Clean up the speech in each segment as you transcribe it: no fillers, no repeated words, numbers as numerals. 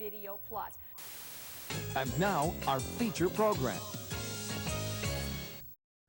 Video Plus. And now, our feature program.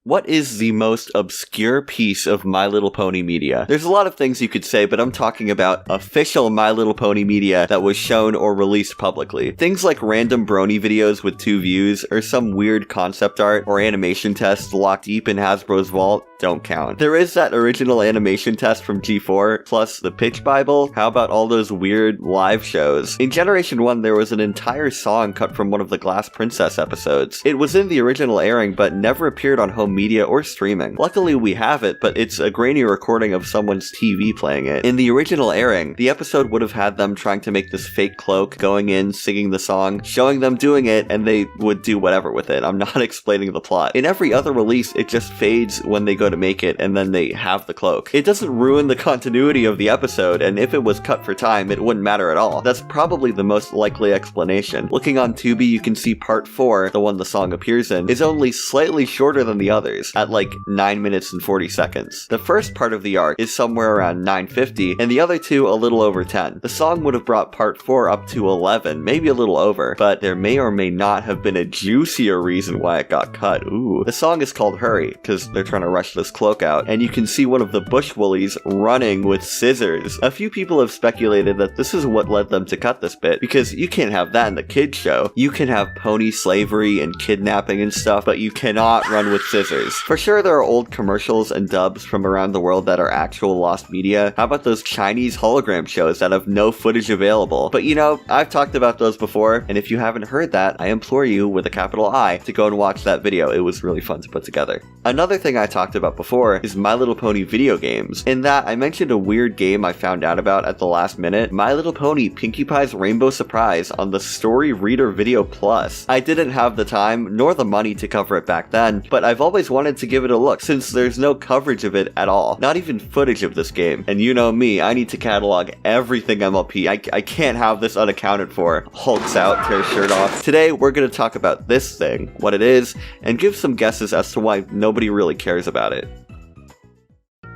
What is the most obscure piece of My Little Pony media? There's a lot of things you could say, but I'm talking about official My Little Pony media that was shown or released publicly. Things like random brony videos with 2 views, or some weird concept art or animation test locked deep in Hasbro's vault don't count. There is that original animation test from G4, plus the Pitch Bible. How about all those weird live shows? In Generation 1, there was an entire song cut from one of the Glass Princess episodes. It was in the original airing, but never appeared on home media or streaming. Luckily, we have it, but it's a grainy recording of someone's TV playing it. In the original airing, the episode would have had them trying to make this fake cloak, going in, singing the song, showing them doing it, and they would do whatever with it. I'm not explaining the plot. In every other release, it just fades when they go to make it, and then they have the cloak. It doesn't ruin the continuity of the episode, and if it was cut for time, it wouldn't matter at all. That's probably the most likely explanation. Looking on Tubi, you can see part 4, the one the song appears in, is only slightly shorter than the others, at like 9 minutes and 40 seconds. The first part of the arc is somewhere around 9:50, and the other 2 a little over 10. The song would have brought part 4 up to 11, maybe a little over, but there may or may not have been a juicier reason why it got cut. Ooh. The song is called Hurry, because they're trying to rush this cloak out, and you can see one of the bush woolies running with scissors. A few people have speculated that this is what led them to cut this bit, because you can't have that in the kids show. You can have pony slavery and kidnapping and stuff, but you cannot run with scissors. For sure there are old commercials and dubs from around the world that are actual lost media. How about those Chinese hologram shows that have no footage available? But you know, I've talked about those before, and if you haven't heard that, I implore you, with a capital I, to go and watch that video. It was really fun to put together. Another thing I talked about before is My Little Pony video games. In that, I mentioned a weird game I found out about at the last minute, My Little Pony Pinkie Pie's Rainbow Surprise on the Story Reader Video Plus. I didn't have the time, nor the money to cover it back then, but I've always wanted to give it a look, since there's no coverage of it at all. Not even footage of this game. And you know me, I need to catalog everything MLP. I can't have this unaccounted for. Hulks out, tears shirt off. Today, we're gonna talk about this thing, what it is, and give some guesses as to why nobody really cares about it.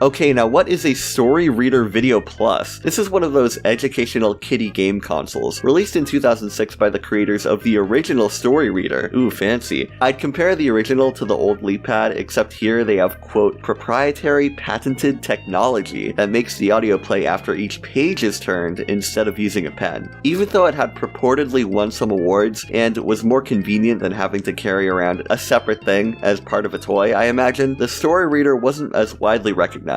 Okay, now what is a Story Reader Video Plus? This is one of those educational kiddie game consoles, released in 2006 by the creators of the original Story Reader. Ooh, fancy. I'd compare the original to the old LeapPad, except here they have, quote, proprietary patented technology that makes the audio play after each page is turned instead of using a pen. Even though it had purportedly won some awards and was more convenient than having to carry around a separate thing as part of a toy, I imagine, the Story Reader wasn't as widely recognized.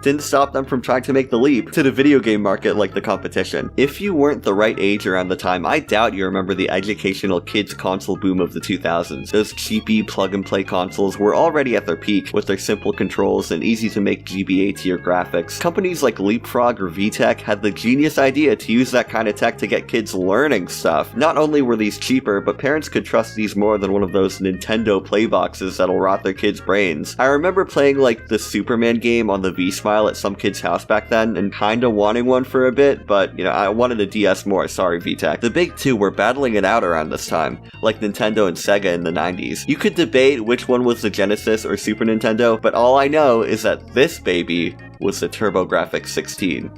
Didn't stop them from trying to make the leap to the video game market like the competition. If you weren't the right age around the time, I doubt you remember the educational kids console boom of the 2000s. Those cheapy plug-and-play consoles were already at their peak with their simple controls and easy-to-make GBA tier graphics. Companies like Leapfrog or VTech had the genius idea to use that kind of tech to get kids learning stuff. Not only were these cheaper, but parents could trust these more than one of those Nintendo play boxes that'll rot their kids' brains. I remember playing like the Superman game on the V-Smile at some kid's house back then, and kinda wanting one for a bit, but, you know, I wanted a DS more, sorry VTech. The big two were battling it out around this time, like Nintendo and Sega in the 90s. You could debate which one was the Genesis or Super Nintendo, but all I know is that this baby was the TurboGrafx 16.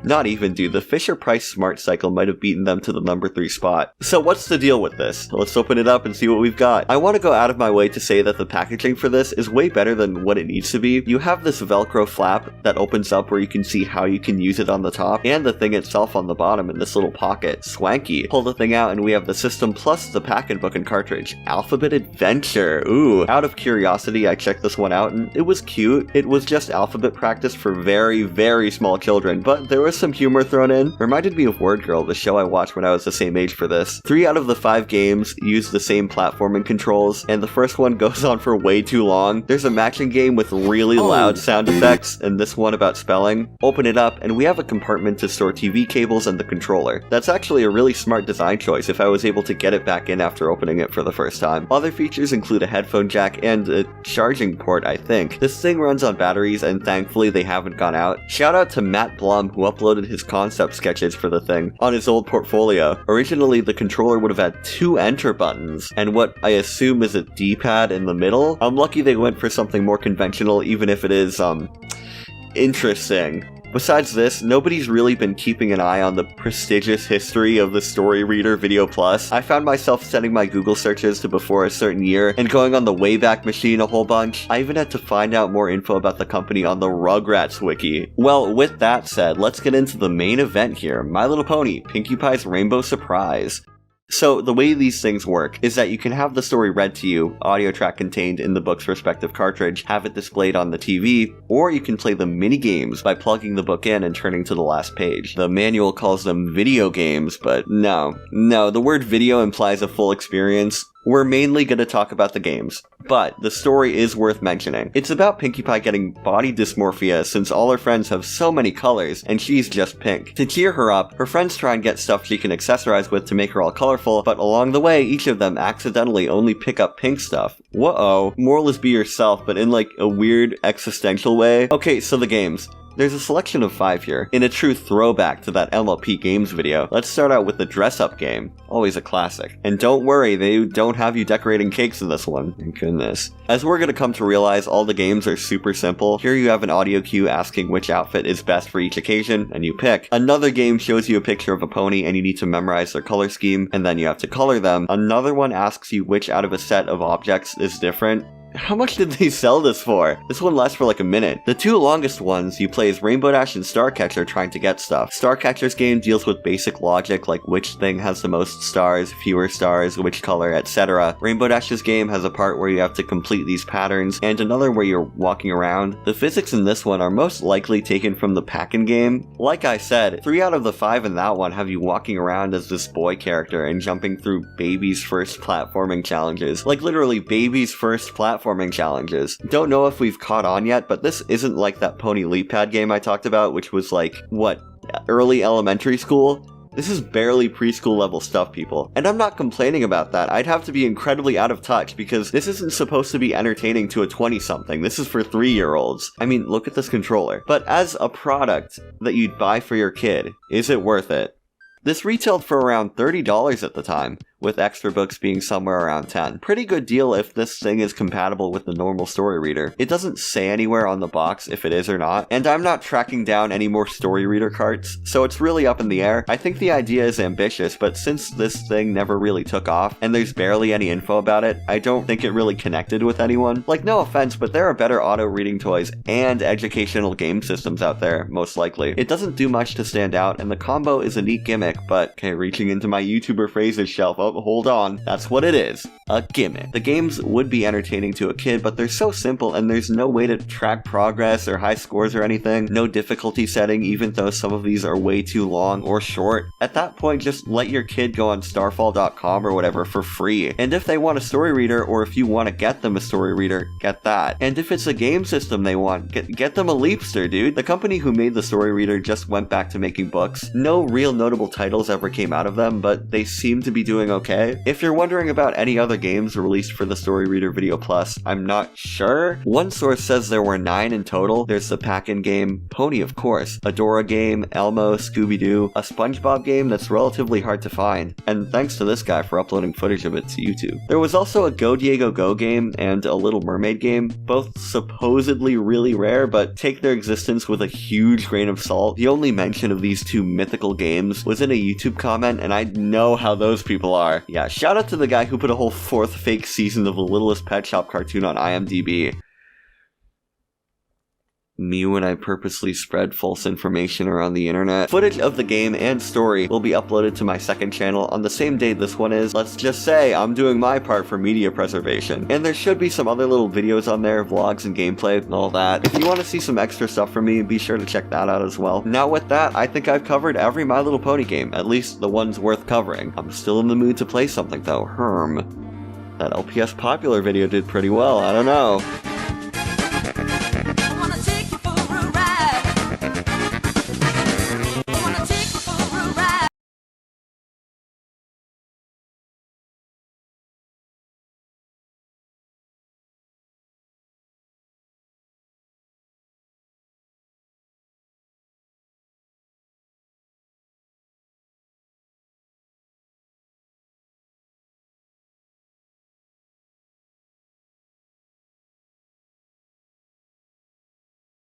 Not even, dude. The Fisher-Price Smart Cycle might have beaten them to the number 3 spot. So what's the deal with this? Let's open it up and see what we've got. I want to go out of my way to say that the packaging for this is way better than what it needs to be. You have this Velcro flap that opens up where you can see how you can use it on the top, and the thing itself on the bottom in this little pocket. Swanky. Pull the thing out and we have the system plus the packet book and cartridge. Alphabet Adventure. Ooh. Out of curiosity, I checked this one out and it was cute. It was just alphabet practice for very, very small children, but there was some humor thrown in. Reminded me of Word Girl, the show I watched when I was the same age for this. 3 out of the 5 games use the same platforming controls, and the first one goes on for way too long. There's a matching game with really loud sound effects, and this one about spelling. Open it up, and we have a compartment to store TV cables and the controller. That's actually a really smart design choice if I was able to get it back in after opening it for the first time. Other features include a headphone jack and a charging port, I think. This thing runs on batteries, and thankfully they haven't gone out. Shout out to Matt Blum, who uploaded his concept sketches for the thing on his old portfolio. Originally, the controller would have had 2 enter buttons, and what I assume is a D-pad in the middle. I'm lucky they went for something more conventional, even if it is, interesting. Besides this, nobody's really been keeping an eye on the prestigious history of the Story Reader Video Plus. I found myself setting my Google searches to before a certain year and going on the Wayback Machine a whole bunch. I even had to find out more info about the company on the Rugrats wiki. Well, with that said, let's get into the main event here, My Little Pony, Pinkie Pie's Rainbow Surprise. So, the way these things work is that you can have the story read to you, audio track contained in the book's respective cartridge, have it displayed on the TV, or you can play the mini games by plugging the book in and turning to the last page. The manual calls them video games, but no, the word video implies a full experience. We're mainly going to talk about the games, but the story is worth mentioning. It's about Pinkie Pie getting body dysmorphia since all her friends have so many colors and she's just pink. To cheer her up, her friends try and get stuff she can accessorize with to make her all colorful, but along the way, each of them accidentally only pick up pink stuff. Whoa. Moral is be yourself, but in like a weird existential way. Okay, so the games. There's a selection of 5 here, in a true throwback to that MLP Games video. Let's start out with the dress-up game, always a classic. And don't worry, they don't have you decorating cakes in this one, thank goodness. As we're gonna come to realize, all the games are super simple. Here you have an audio cue asking which outfit is best for each occasion, and you pick. Another game shows you a picture of a pony and you need to memorize their color scheme, and then you have to color them. Another one asks you which out of a set of objects is different. How much did they sell this for? This one lasts for like a minute. The 2 longest ones you play as Rainbow Dash and Starcatcher trying to get stuff. Starcatcher's game deals with basic logic like which thing has the most stars, fewer stars, which color, etc. Rainbow Dash's game has a part where you have to complete these patterns, and another where you're walking around. The physics in this one are most likely taken from the Pac-In game. Like I said, 3 out of the 5 in that one have you walking around as this boy character and jumping through baby's first platforming challenges. Like literally baby's first platforming challenges. Don't know if we've caught on yet, but this isn't like that Pony Leap Pad game I talked about, which was like, what, early elementary school? This is barely preschool level stuff, people. And I'm not complaining about that. I'd have to be incredibly out of touch because this isn't supposed to be entertaining to a 20-something. This is for 3-year-olds. I mean, look at this controller. But as a product that you'd buy for your kid, is it worth it? This retailed for around $30 at the time, with extra books being somewhere around 10. Pretty good deal if this thing is compatible with the normal story reader. It doesn't say anywhere on the box if it is or not, and I'm not tracking down any more story reader carts, so it's really up in the air. I think the idea is ambitious, but since this thing never really took off, and there's barely any info about it, I don't think it really connected with anyone. Like, no offense, but there are better auto-reading toys and educational game systems out there, most likely. It doesn't do much to stand out, and the combo is a neat gimmick, but, okay, reaching into my YouTuber phrases shelf, oh, hold on, that's what it is, a gimmick. The games would be entertaining to a kid, but they're so simple and there's no way to track progress or high scores or anything, no difficulty setting even though some of these are way too long or short. At that point, just let your kid go on starfall.com or whatever for free. And if they want a story reader, or if you want to get them a story reader, get that. And if it's a game system they want, get them a Leapster, dude. The company who made the story reader just went back to making books. No real notable titles ever came out of them, but they seem to be doing okay. If you're wondering about any other games released for the Story Reader Video Plus, I'm not sure. One source says there were 9 in total. There's the Pac-In game, Pony of course, a Dora game, Elmo, Scooby-Doo, a SpongeBob game that's relatively hard to find, and thanks to this guy for uploading footage of it to YouTube. There was also a Go Diego Go game and a Little Mermaid game, both supposedly really rare, but take their existence with a huge grain of salt. The only mention of these 2 mythical games was in a YouTube comment, and I know how those people are. Yeah, shout out to the guy who put a whole 4th fake season of the Littlest Pet Shop cartoon on IMDb. Me when I purposely spread false information around the internet. Footage of the game and story will be uploaded to my second channel on the same day this one is. Let's just say I'm doing my part for media preservation. And there should be some other little videos on there, vlogs and gameplay and all that. If you want to see some extra stuff from me, be sure to check that out as well. Now with that, I think I've covered every My Little Pony game, at least the ones worth covering. I'm still in the mood to play something though. That LPS Popular video did pretty well, I don't know.